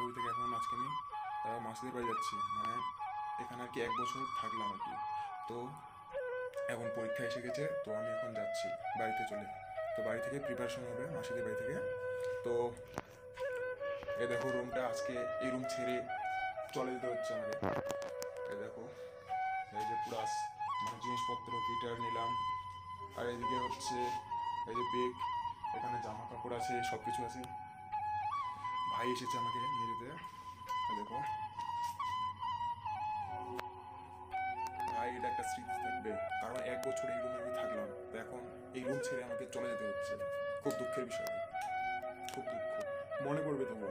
ঠাকুর থেকে এখন আজকে আমি মাসিদের বাড়ি যাচ্ছি, মানে এখানে আর কি 1 বছর থাকলাম আর কি। তো এখন পরীক্ষা এসে গেছে, তো আমি এখন যাচ্ছি বাড়িতে চলে। তো বাড়ি থেকে প্রিপারেশন হবে মাসিদের বাড়ি থেকে। তো এ দেখো রুমটা, আজকে এই রুম ছেড়ে চলে যেতে হচ্ছে আমাকে। এ দেখো, এই যে পুরো মানে জিনিসপত্র গিটার নিলাম, আর এদিকে হচ্ছে এই যে বেগ, এখানে জামা কাপড় আছে, সব কিছু আছে। ভাই এসেছে আমাকে নিয়ে যেতে। দেখো ভাই, এটা একটা স্মৃতি থাকবে, কারণ 1 বছর এই রুমে আমি থাকলাম, তো এখন এই রুম ছেড়ে আমাকে চলে যেতে হচ্ছে। খুব দুঃখের বিষয়, খুব দুঃখ, মনে পড়বে তবু।